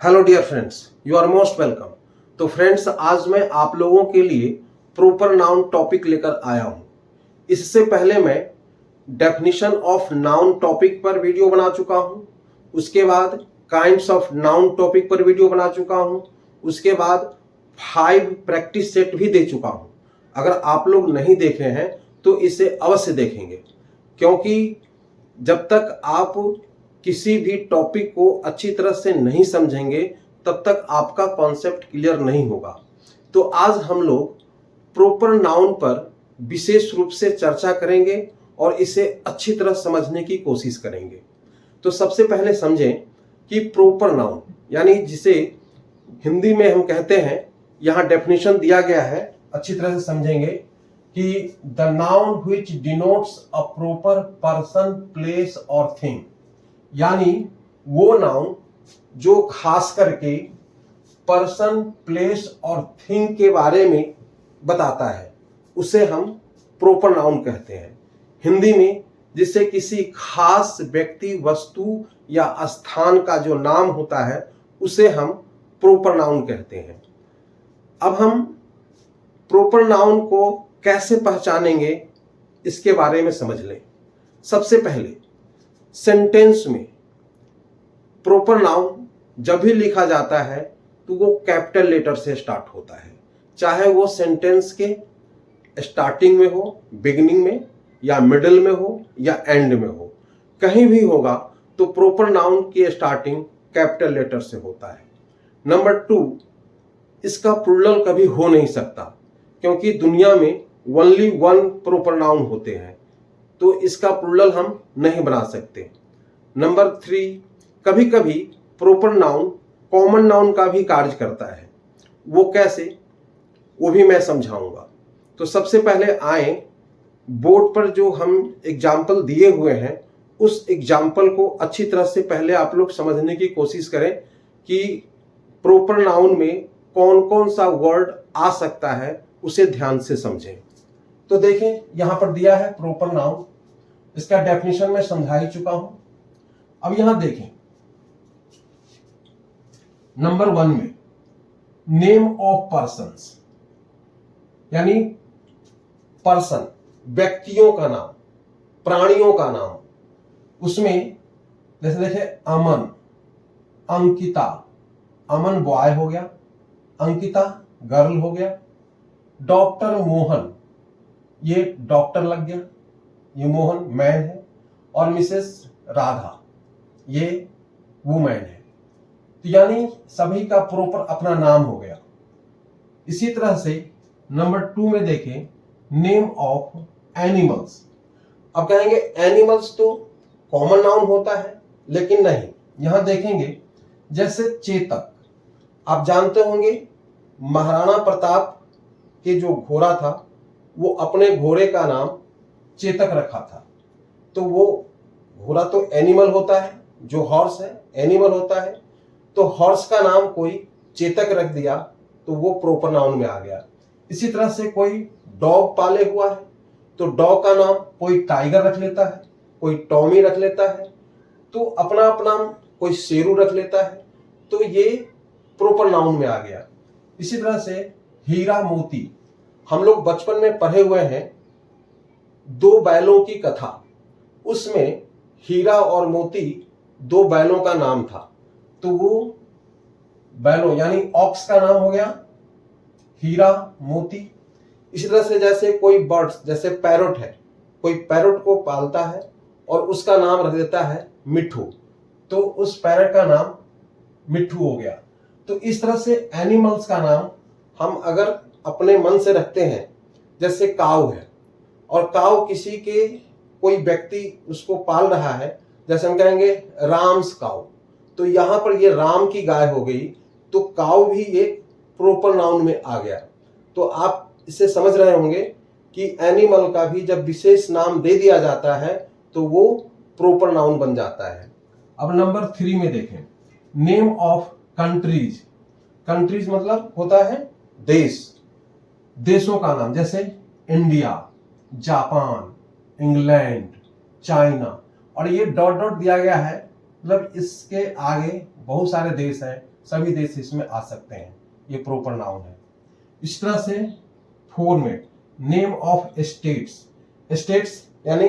Hello dear friends, you are most welcome. तो friends, आज मैं आप लोगों के लिए प्रॉपर नाउन टॉपिक लेकर आया हूं। इससे पहले मैं डेफिनेशन ऑफ नाउन टॉपिक पर वीडियो बना चुका हूं। उसके बाद काइंड्स ऑफ नाउन टॉपिक पर वीडियो बना चुका हूं। उसके बाद 5 प्रैक्टिस सेट भी दे चुका हूं। अगर आप लोग नहीं देखे हैं तो इसे अवश्य देखेंगे, क्योंकि जब तक आप किसी भी टॉपिक को अच्छी तरह से नहीं समझेंगे तब तक आपका कॉन्सेप्ट क्लियर नहीं होगा। तो आज हम लोग प्रॉपर नाउन पर विशेष रूप से चर्चा करेंगे और इसे अच्छी तरह समझने की कोशिश करेंगे। तो सबसे पहले समझें कि प्रॉपर नाउन यानी जिसे हिंदी में हम कहते हैं, यहाँ डेफिनेशन दिया गया है, अच्छी तरह से समझेंगे कि the noun which denotes a proper person, place और थिंग, यानी वो नाउन जो खास करके पर्सन, प्लेस और थिंग के बारे में बताता है, उसे हम प्रॉपर नाउन कहते हैं। हिंदी में जिससे किसी खास व्यक्ति, वस्तु या स्थान का जो नाम होता है उसे हम प्रॉपर नाउन कहते हैं। अब हम प्रॉपर नाउन को कैसे पहचानेंगे इसके बारे में समझ लें। सबसे पहले सेंटेंस में प्रॉपर नाउन जब भी लिखा जाता है तो वो कैपिटल लेटर से स्टार्ट होता है, चाहे वो सेंटेंस के स्टार्टिंग में हो, बिगिनिंग में, या मिडिल में हो, या एंड में हो, कहीं भी होगा तो प्रॉपर नाउन की स्टार्टिंग कैपिटल लेटर से होता है। नंबर 2, इसका प्लूरल कभी हो नहीं सकता, क्योंकि दुनिया में ओनली 1 प्रॉपर नाउन होते हैं, तो इसका प्लूरल हम नहीं बना सकते। नंबर 3, कभी कभी प्रॉपर नाउन कॉमन नाउन का भी कार्य करता है। वो कैसे, वो भी मैं समझाऊंगा। तो सबसे पहले आए बोर्ड पर जो हम एग्जाम्पल दिए हुए हैं, उस एग्जाम्पल को अच्छी तरह से पहले आप लोग समझने की कोशिश करें कि प्रॉपर नाउन में कौन कौन सा वर्ड आ सकता है, उसे ध्यान से समझें। तो देखें, यहां पर दिया है प्रॉपर नाउन, इसका डेफिनेशन मैं समझा ही चुका हूं। अब यहां देखें, नंबर 1 में नेम ऑफ पर्सन्स, यानी पर्सन, व्यक्तियों का नाम, प्राणियों का नाम। उसमें जैसे देखें, अमन, अंकिता, अमन बॉय हो गया, अंकिता गर्ल हो गया। डॉक्टर मोहन, ये डॉक्टर लग गया, ये मोहन मैन है, और मिसेस राधा ये वुमेन है। तो यानी सभी का प्रॉपर अपना नाम हो गया। इसी तरह से नंबर 2 में देखें, नेम ऑफ एनिमल्स। अब कहेंगे एनिमल्स तो कॉमन नाउन होता है, लेकिन नहीं, यहां देखेंगे जैसे चेतक, आप जानते होंगे महाराणा प्रताप के जो घोड़ा था वो अपने घोड़े का नाम चेतक रखा था। तो वो घोड़ा तो एनिमल होता है, जो हॉर्स है एनिमल होता है, तो हॉर्स का नाम कोई चेतक रख दिया तो वो प्रॉपर नाउन में आ गया। इसी तरह से कोई डॉग पाले हुआ है तो डॉग का नाम कोई टाइगर रख लेता है, कोई टॉमी रख लेता है, तो अपना अपना कोई शेरू रख लेता है, तो ये प्रॉपर नाउन में आ गया। इसी तरह से हीरा मोती, हम लोग बचपन में पढ़े हुए हैं 2 बैलों की कथा, उसमें हीरा और मोती 2 बैलों का नाम था, तो वो बैलों यानी ऑक्स का नाम हो गया हीरा मोती। इसी तरह से जैसे कोई बर्ड्स, जैसे पैरोट है, कोई पैरोट को पालता है और उसका नाम रख देता है मिट्ठू, तो उस पैरोट का नाम मिट्ठू हो गया। तो इस तरह से एनिमल्स का नाम हम अगर अपने मन से रखते हैं, जैसे काऊ है और काऊ किसी के कोई व्यक्ति उसको पाल रहा है, जैसे हम कहेंगे राम्स काऊ, तो यहां पर ये राम की गाय हो गई, तो काऊ भी एक प्रॉपर नाउन में आ गया। तो आप इससे समझ रहे होंगे कि एनिमल का भी जब विशेष नाम दे दिया जाता है तो वो प्रॉपर नाउन बन जाता है। अब नंबर 3 में देखें, नेम ऑफ कंट्रीज। कंट्रीज मतलब होता है देश, देशों का नाम, जैसे इंडिया, जापान, इंग्लैंड, चाइना, और ये डॉट डॉट दिया गया है, मतलब इसके आगे बहुत सारे देश हैं, सभी देश इसमें आ सकते हैं, ये प्रॉपर नाउन है। इस तरह से format, name of states, states यानी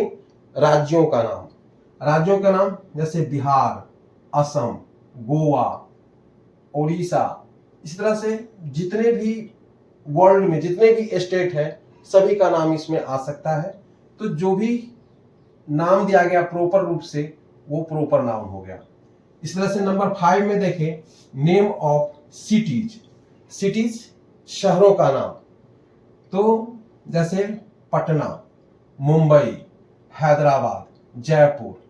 राज्यों का नाम, राज्यों का नाम जैसे बिहार, असम, गोवा, उड़ीसा। इस तरह से जितने भी वर्ल्ड में जितने भी स्टेट है सभी का नाम इसमें आ सकता है। तो जो भी नाम दिया गया प्रॉपर रूप से वो प्रॉपर नाउन हो गया। इस तरह से नंबर 5 में देखें, नेम ऑफ सिटीज, सिटीज शहरों का नाम। तो जैसे पटना, मुंबई, हैदराबाद, जयपुर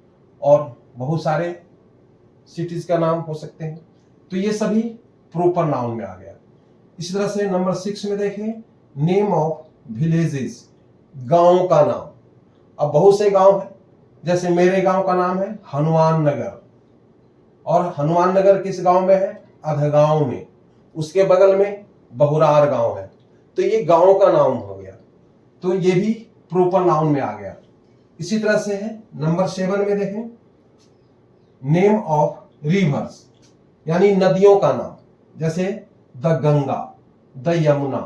और बहुत सारे सिटीज का नाम हो सकते हैं। तो ये सभी प्रॉपर नाउन में आ गया। इसी तरह से नंबर 6 में देखें, नेम ऑफ विलेजेस, गांव का नाम। अब बहुत से गांव हैं, जैसे मेरे गांव का नाम है हनुमान नगर, और हनुमान नगर किस गांव में है? अधगांव में। उसके बगल में बहुरार गांव है। तो ये गांव का नाम हो गया, तो ये भी प्रॉपर नाउन में आ गया। इसी तरह से है नंबर 7 में देखें, नेम ऑफ रिवर्स यानी नदियों का नाम, जैसे the Ganga, the Yamuna,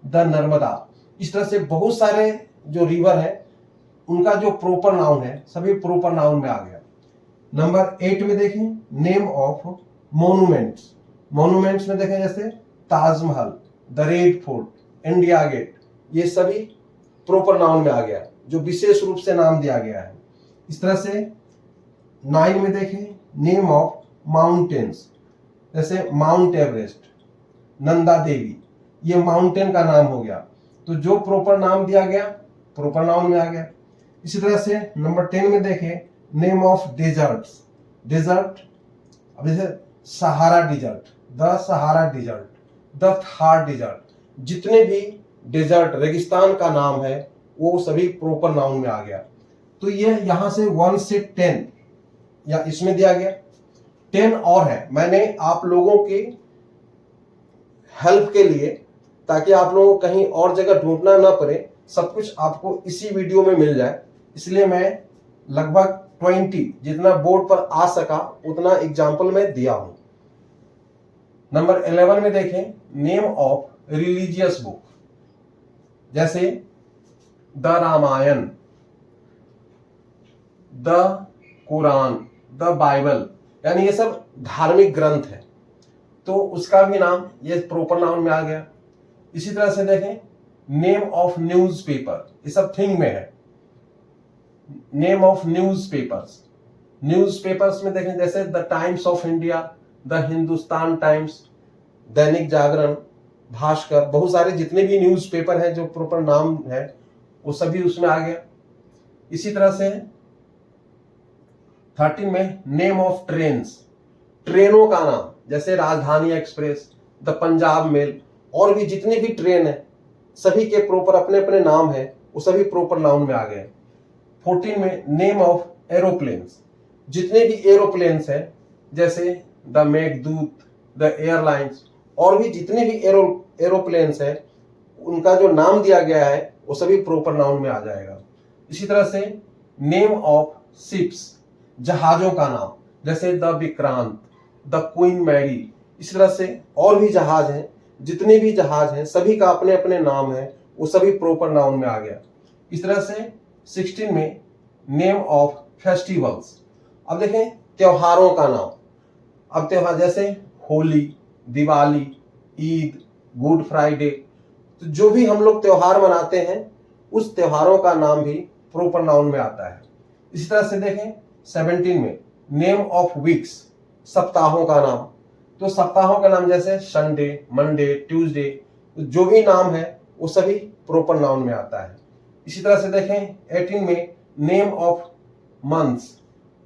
the Narmada. इस तरह से बहुत सारे जो रिवर है उनका जो प्रॉपर नाउन है सभी प्रॉपर नाउन में आ गया। नंबर 8 में देखें, नेम ऑफ मॉन्यूमेंट्स, मॉन्यूमेंट्स में देखें जैसे Taj Mahal, the red fort, India gate. ये सभी प्रॉपर नाउन में आ गया, जो विशेष रूप से नाम दिया गया है। इस तरह से 9 में देखें, नेम ऑफ माउंटेन्स, जैसे माउंट एवरेस्ट, नंदा देवी, ये माउंटेन का नाम हो गया। तो जो प्रॉपर नाम दिया गया प्रॉपर नाउन में आ गया। इसी तरह से नंबर 10 में देखें, नेम ऑफ डेजर्ट्स, डेजर्ट, अब जैसे Sahara desert, the Sahara desert, the Thar desert. जितने भी डेजर्ट रेगिस्तान का नाम है वो सभी प्रॉपर नाउन में आ गया। तो ये यहां से 1 से 10 या इसमें दिया गया 10 और है। मैंने आप लोगों के हेल्प के लिए, ताकि आप लोगों को कहीं और जगह ढूंढना ना पड़े, सब कुछ आपको इसी वीडियो में मिल जाए, इसलिए मैं लगभग 20 जितना बोर्ड पर आ सका उतना एग्जाम्पल में दिया हूं। नंबर 11 में देखें, नेम ऑफ रिलीजियस बुक, जैसे the Ramayana, the Quran, the Bible, यानी ये सब धार्मिक ग्रंथ है, तो उसका भी नाम ये प्रॉपर नाउन में आ गया। इसी तरह से देखें, नेम ऑफ न्यूज़पेपर, ये सब थिंग में है। नेम ऑफ न्यूज़पेपर्स, न्यूज़पेपर्स में देखें जैसे the times of India, the Hindustan times, Dainik Jagran, Bhaskar, बहुत सारे जितने भी न्यूज़पेपर हैं जो प्रॉपर नाम है वो सभी उसमें आ गया। इसी तरह से 13 में नेम ऑफ ट्रेन्स, ट्रेनों का नाम, जैसे राजधानी एक्सप्रेस, द पंजाब मेल, और भी जितनी भी ट्रेन है सभी के प्रॉपर अपने अपने नाम है, वो सभी प्रॉपर नाउन में आ गए। 14 में नेम ऑफ एरोप्लेन्स, जितने भी एरोप्लेन्स हैं जैसे द मेघदूत, द एयरलाइंस, और भी जितने भी एरोप्लेन्स हैं उनका जो नाम दिया गया है वो सभी प्रॉपर नाउन में आ जाएगा। इसी तरह से नेम ऑफ शिप्स, जहाजों का नाम, जैसे the Vikrant, the Queen Mary. इस तरह से और भी जहाज हैं, जितने भी जहाज हैं सभी का अपने अपने नाम है, वो सभी प्रॉपर नाउन में आ गया। इस तरह से 16 में नेम ऑफ फेस्टिवल्स, अब देखें त्योहारों का नाम। अब त्योहार जैसे होली, दिवाली, ईद, गुड फ्राइडे, तो जो भी हम लोग त्योहार मनाते हैं उस त्योहारों का नाम भी प्रॉपर नाउन में आता है। इसी तरह से देखें 17 में नेम ऑफ वीक्स, सप्ताहों का नाम। तो सप्ताहों का नाम जैसे संडे, मंडे, ट्यूसडे, जो भी नाम है वो सभी प्रॉपर नाउन में आता है। इसी तरह से देखें 18 में नेम ऑफ मंथ्स,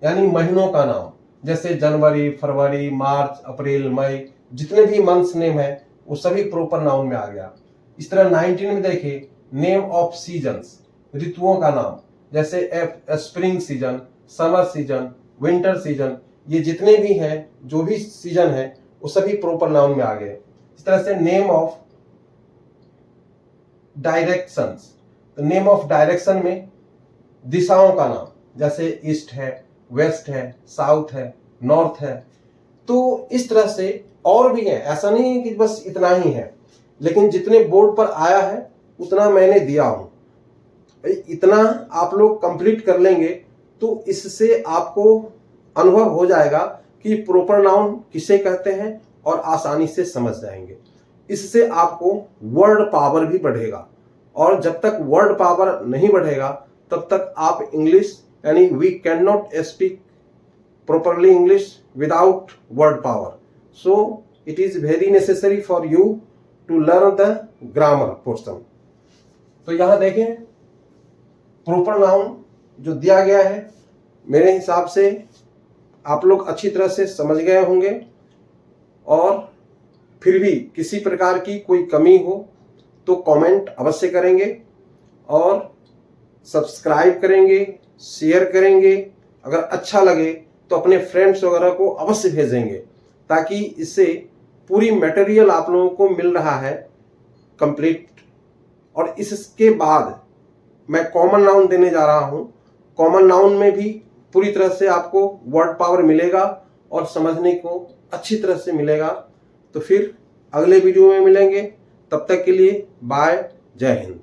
यानी महीनों का नाम, जैसे जनवरी, फरवरी, मार्च, अप्रैल, मई, जितने भी मंथ्स नेम है वो सभी प्रॉपर नाउन में आ गया। इस तरह 19 में देखिए नेम ऑफ सीजन्स, ऋतुओं का नाम, जैसे spring season, summer season, winter season, ये जितने भी हैं जो भी सीजन है वो सभी प्रॉपर नाउन में आ गए। इस तरह से नेम ऑफ डायरेक्शंस, तो नेम ऑफ डायरेक्शन में दिशाओं का नाम, जैसे ईस्ट है, वेस्ट है, साउथ है, नॉर्थ है। तो इस तरह से और भी है, ऐसा नहीं है कि बस इतना ही है, लेकिन जितने बोर्ड पर आया है उतना मैंने दिया हूं। इतना आप लोग कंप्लीट कर लेंगे तो इससे आपको अनुभव हो जाएगा कि प्रॉपर नाउन किसे कहते हैं और आसानी से समझ जाएंगे। इससे आपको वर्ड पावर भी बढ़ेगा, और जब तक वर्ड पावर नहीं बढ़ेगा तब तक आप इंग्लिश, यानी we can not speak properly English without word power. So it is very necessary for you to learn the grammar portion. तो यहां देखें प्रॉपर नाउन जो दिया गया है, मेरे हिसाब से आप लोग अच्छी तरह से समझ गए होंगे, और फिर भी किसी प्रकार की कोई कमी हो तो कमेंट अवश्य करेंगे, और सब्सक्राइब करेंगे, शेयर करेंगे। अगर अच्छा लगे तो अपने फ्रेंड्स वगैरह को अवश्य भेजेंगे, ताकि इससे पूरी मटेरियल आप लोगों को मिल रहा है कंप्लीट। और इसके बाद मैं कॉमन नाउन देने जा रहा हूं। कॉमन नाउन में भी पूरी तरह से आपको वर्ड पावर मिलेगा और समझने को अच्छी तरह से मिलेगा। तो फिर अगले वीडियो में मिलेंगे, तब तक के लिए बाय, जय हिंद।